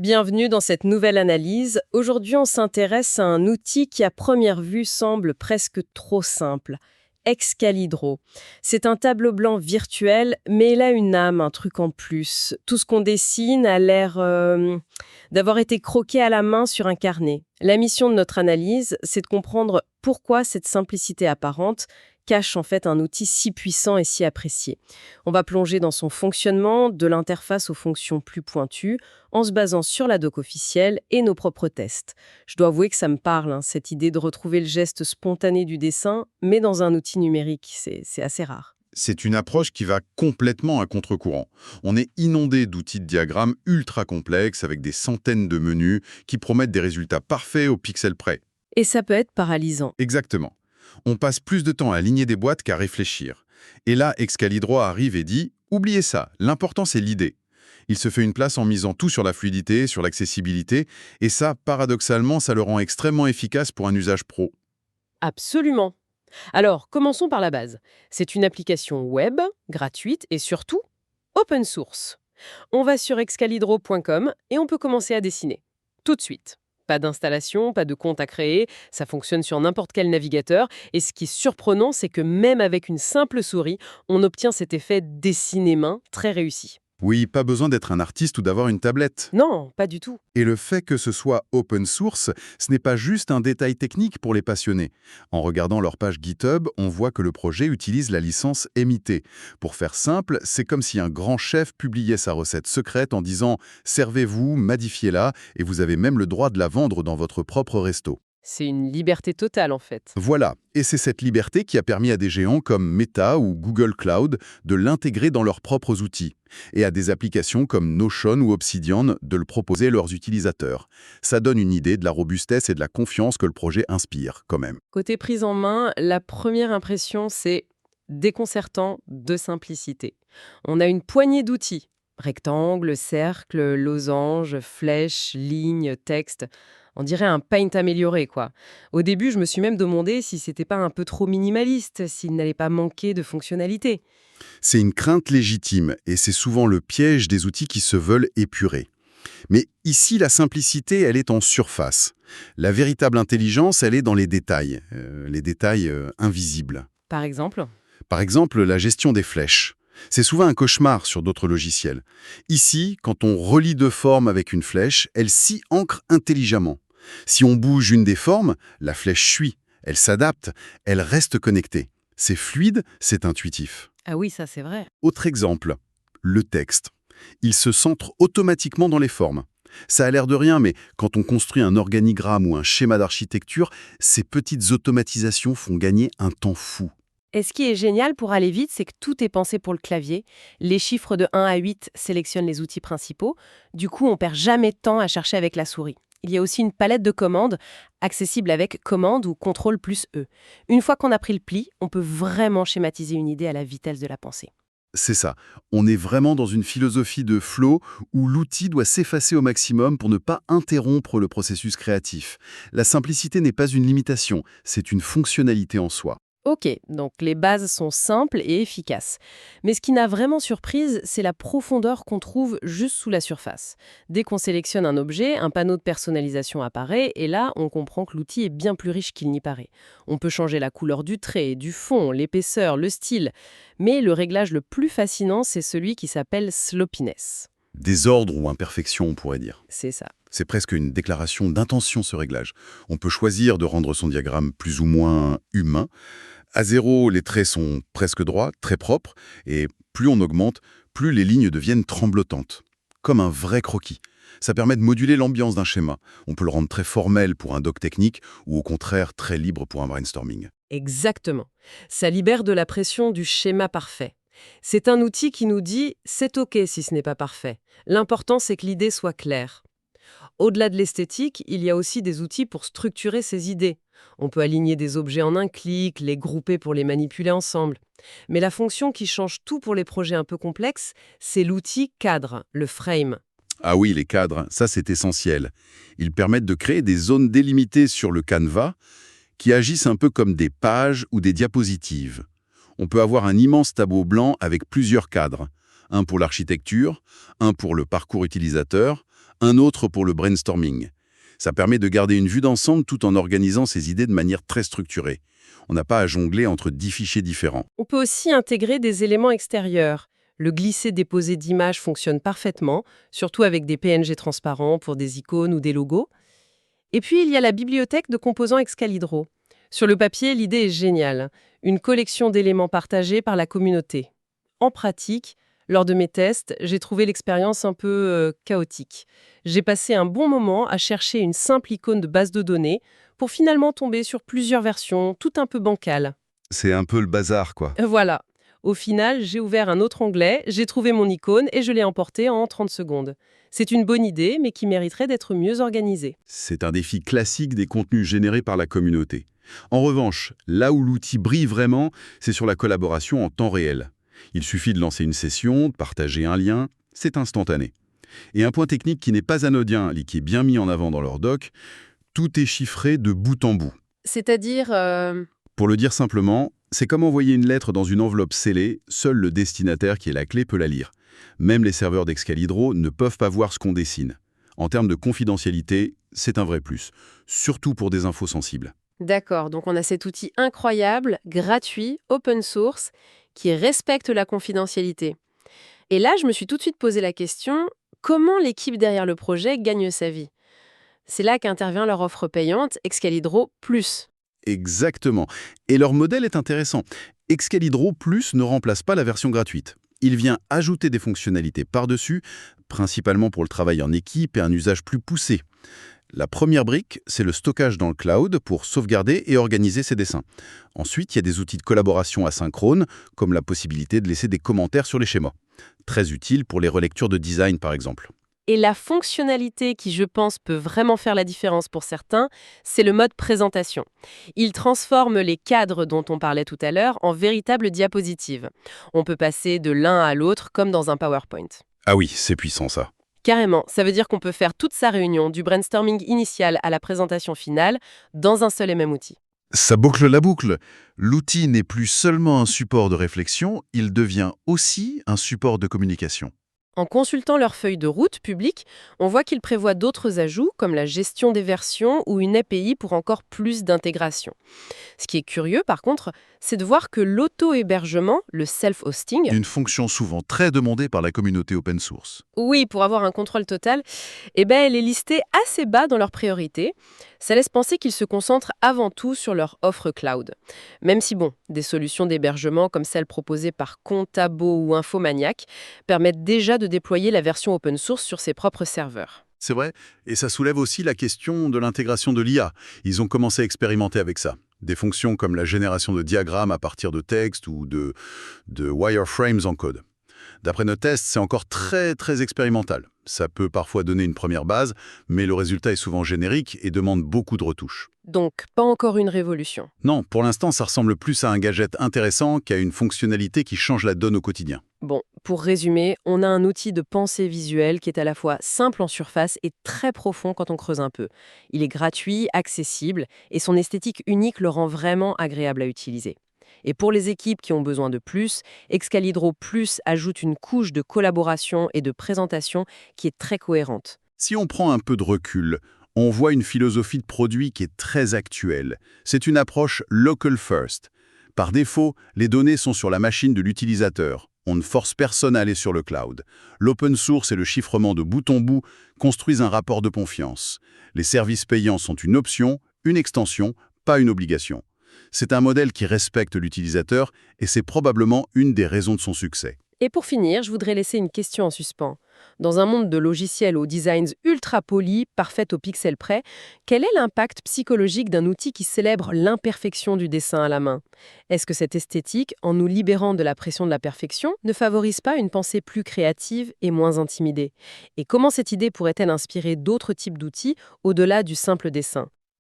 Bienvenue dans cette nouvelle analyse. Aujourd'hui, on s'intéresse à un outil qui à première vue semble presque trop simple. Excalidro. C'est un tableau blanc virtuel, mais il a une âme, un truc en plus. Tout ce qu'on dessine a l'air d'avoir été croqué à la main sur un carnet. La mission de notre analyse, c'est de comprendre pourquoi cette simplicité apparente cache en fait un outil si puissant et si apprécié. On va plonger dans son fonctionnement, de l'interface aux fonctions plus pointues, en se basant sur la doc officielle et nos propres tests. Je dois avouer que ça me parle, cette idée de retrouver le geste spontané du dessin, mais dans un outil numérique, c'est assez rare. C'est une approche qui va complètement à contre-courant. On est inondé d'outils de diagrammes ultra complexes avec des centaines de menus qui promettent des résultats parfaits au pixel près. Et ça peut être paralysant. Exactement. On passe plus de temps à aligner des boîtes qu'à réfléchir. Et là, Excalidro arrive et dit « Oubliez ça, l'important c'est l'idée ». Il se fait une place en misant tout sur la fluidité, sur l'accessibilité, et ça, paradoxalement, ça le rend extrêmement efficace pour un usage pro. Absolument. Alors, commençons par la base. C'est une application web, gratuite et surtout open source. On va sur excalidro.com et on peut commencer à dessiner. Tout de suite. Pas d'installation, pas de compte à créer, ça fonctionne sur n'importe quel navigateur. Et ce qui est surprenant, c'est que même avec une simple souris, on obtient cet effet dessiné main très réussi. Oui, pas besoin d'être un artiste ou d'avoir une tablette. Non, pas du tout. Et le fait que ce soit open source, ce n'est pas juste un détail technique pour les passionnés. En regardant leur page GitHub, on voit que le projet utilise la licence MIT. Pour faire simple, c'est comme si un grand chef publiait sa recette secrète en disant « Servez-vous, modifiez-la, et vous avez même le droit de la vendre dans votre propre resto ». C'est une liberté totale en fait. Voilà, et c'est cette liberté qui a permis à des géants comme Meta ou Google Cloud de l'intégrer dans leurs propres outils, et à des applications comme Notion ou Obsidian de le proposer à leurs utilisateurs. Ça donne une idée de la robustesse et de la confiance que le projet inspire, quand même. Côté prise en main, la première impression, c'est déconcertant de simplicité. On a une poignée d'outils. Rectangle, cercle, losange, flèche, ligne, texte. On dirait un paint amélioré, quoi. Au début, je me suis même demandé si c'était pas un peu trop minimaliste, s'il n'allait pas manquer de fonctionnalités. C'est une crainte légitime, et c'est souvent le piège des outils qui se veulent épurés. Mais ici, la simplicité, elle est en surface. La véritable intelligence, elle est dans les détails invisibles. Par exemple. Par exemple, la gestion des flèches. C'est souvent un cauchemar sur d'autres logiciels. Ici, quand on relie deux formes avec une flèche, elle s'y ancre intelligemment. Si on bouge une des formes, la flèche suit, elle s'adapte, elle reste connectée. C'est fluide, c'est intuitif. Ah oui, ça c'est vrai. Autre exemple, le texte. Il se centre automatiquement dans les formes. Ça a l'air de rien, mais quand on construit un organigramme ou un schéma d'architecture, ces petites automatisations font gagner un temps fou. Et ce qui est génial pour aller vite, c'est que tout est pensé pour le clavier. Les chiffres de 1 à 8 sélectionnent les outils principaux. Du coup, on perd jamais de temps à chercher avec la souris. Il y a aussi une palette de commandes, accessible avec commande ou contrôle plus E. Une fois qu'on a pris le pli, on peut vraiment schématiser une idée à la vitesse de la pensée. C'est ça. On est vraiment dans une philosophie de flow où l'outil doit s'effacer au maximum pour ne pas interrompre le processus créatif. La simplicité n'est pas une limitation, c'est une fonctionnalité en soi. Ok, donc les bases sont simples et efficaces. Mais ce qui n'a vraiment surprise, c'est la profondeur qu'on trouve juste sous la surface. Dès qu'on sélectionne un objet, un panneau de personnalisation apparaît et là, on comprend que l'outil est bien plus riche qu'il n'y paraît. On peut changer la couleur du trait, du fond, l'épaisseur, le style. Mais le réglage le plus fascinant, c'est celui qui s'appelle sloppiness. Désordre ou imperfection, on pourrait dire. C'est ça. C'est presque une déclaration d'intention, ce réglage. On peut choisir de rendre son diagramme plus ou moins humain. À 0, les traits sont presque droits, très propres, et plus on augmente, plus les lignes deviennent tremblotantes, comme un vrai croquis. Ça permet de moduler l'ambiance d'un schéma. On peut le rendre très formel pour un doc technique, ou au contraire très libre pour un brainstorming. Exactement. Ça libère de la pression du schéma parfait. C'est un outil qui nous dit « c'est OK si ce n'est pas parfait ». L'important, c'est que l'idée soit claire. Au-delà de l'esthétique, il y a aussi des outils pour structurer ces idées. On peut aligner des objets en un clic, les grouper pour les manipuler ensemble. Mais la fonction qui change tout pour les projets un peu complexes, c'est l'outil cadre, le frame. Ah oui, les cadres, ça c'est essentiel. Ils permettent de créer des zones délimitées sur le canevas qui agissent un peu comme des pages ou des diapositives. On peut avoir un immense tableau blanc avec plusieurs cadres. Un pour l'architecture, un pour le parcours utilisateur, un autre pour le brainstorming. Ça permet de garder une vue d'ensemble tout en organisant ses idées de manière très structurée. On n'a pas à jongler entre 10 fichiers différents. On peut aussi intégrer des éléments extérieurs. Le glisser-déposer d'images fonctionne parfaitement, surtout avec des PNG transparents pour des icônes ou des logos. Et puis, il y a la bibliothèque de composants Excalibro. Sur le papier, l'idée est géniale. Une collection d'éléments partagés par la communauté. En pratique, lors de mes tests, j'ai trouvé l'expérience un peu chaotique. J'ai passé un bon moment à chercher une simple icône de base de données pour finalement tomber sur plusieurs versions, tout un peu bancales. C'est un peu le bazar, quoi. Voilà. Au final, j'ai ouvert un autre onglet, j'ai trouvé mon icône et je l'ai emportée en 30 secondes. C'est une bonne idée, mais qui mériterait d'être mieux organisée. C'est un défi classique des contenus générés par la communauté. En revanche, là où l'outil brille vraiment, c'est sur la collaboration en temps réel. Il suffit de lancer une session, de partager un lien, c'est instantané. Et un point technique qui n'est pas anodin, et qui est bien mis en avant dans leur doc, tout est chiffré de bout en bout. C'est-à-dire... Pour le dire simplement, c'est comme envoyer une lettre dans une enveloppe scellée, seul le destinataire qui est la clé peut la lire. Même les serveurs d'Excalibro ne peuvent pas voir ce qu'on dessine. En termes de confidentialité, c'est un vrai plus, surtout pour des infos sensibles. D'accord, donc on a cet outil incroyable, gratuit, open source, qui respecte la confidentialité. Et là, je me suis tout de suite posé la question, comment l'équipe derrière le projet gagne sa vie? C'est là qu'intervient leur offre payante, Excalibro Plus. Exactement. Et leur modèle est intéressant. Excalibro Plus ne remplace pas la version gratuite. Il vient ajouter des fonctionnalités par-dessus, principalement pour le travail en équipe et un usage plus poussé. La première brique, c'est le stockage dans le cloud pour sauvegarder et organiser ses dessins. Ensuite, il y a des outils de collaboration asynchrone, comme la possibilité de laisser des commentaires sur les schémas. Très utile pour les relectures de design, par exemple. Et la fonctionnalité qui, je pense, peut vraiment faire la différence pour certains, c'est le mode présentation. Il transforme les cadres dont on parlait tout à l'heure en véritables diapositives. On peut passer de l'un à l'autre comme dans un PowerPoint. Ah oui, c'est puissant ça. Carrément, ça veut dire qu'on peut faire toute sa réunion, du brainstorming initial à la présentation finale, dans un seul et même outil. Ça boucle la boucle. L'outil n'est plus seulement un support de réflexion, il devient aussi un support de communication. En consultant leur feuille de route publique, on voit qu'ils prévoient d'autres ajouts, comme la gestion des versions ou une API pour encore plus d'intégration. Ce qui est curieux, par contre, c'est de voir que l'auto-hébergement, le self-hosting, Une fonction souvent très demandée par la communauté open source. oui, pour avoir un contrôle total, elle est listée assez bas dans leurs priorités. Ça laisse penser qu'ils se concentrent avant tout sur leur offre cloud. Même si, des solutions d'hébergement comme celles proposées par Contabo ou Infomaniac permettent déjà de déployer la version open source sur ses propres serveurs. C'est vrai, et ça soulève aussi la question de l'intégration de l'IA. Ils ont commencé à expérimenter avec ça. Des fonctions comme la génération de diagrammes à partir de texte ou de wireframes en code. D'après nos tests, c'est encore très très expérimental. Ça peut parfois donner une première base, mais le résultat est souvent générique et demande beaucoup de retouches. Donc, pas encore une révolution. Non, pour l'instant, ça ressemble plus à un gadget intéressant qu'à une fonctionnalité qui change la donne au quotidien. Pour résumer, on a un outil de pensée visuelle qui est à la fois simple en surface et très profond quand on creuse un peu. Il est gratuit, accessible, et son esthétique unique le rend vraiment agréable à utiliser. Et pour les équipes qui ont besoin de plus, Excalibro Plus ajoute une couche de collaboration et de présentation qui est très cohérente. Si on prend un peu de recul, on voit une philosophie de produit qui est très actuelle. C'est une approche local first. Par défaut, les données sont sur la machine de l'utilisateur. On ne force personne à aller sur le cloud. L'open source et le chiffrement de bout en bout construisent un rapport de confiance. Les services payants sont une option, une extension, pas une obligation. C'est un modèle qui respecte l'utilisateur et c'est probablement une des raisons de son succès. Et pour finir, je voudrais laisser une question en suspens. Dans un monde de logiciels aux designs ultra polis, parfaits au pixel près, quel est l'impact psychologique d'un outil qui célèbre l'imperfection du dessin à la main? Est-ce que cette esthétique, en nous libérant de la pression de la perfection, ne favorise pas une pensée plus créative et moins intimidée? Et comment cette idée pourrait-elle inspirer d'autres types d'outils au-delà du simple dessin?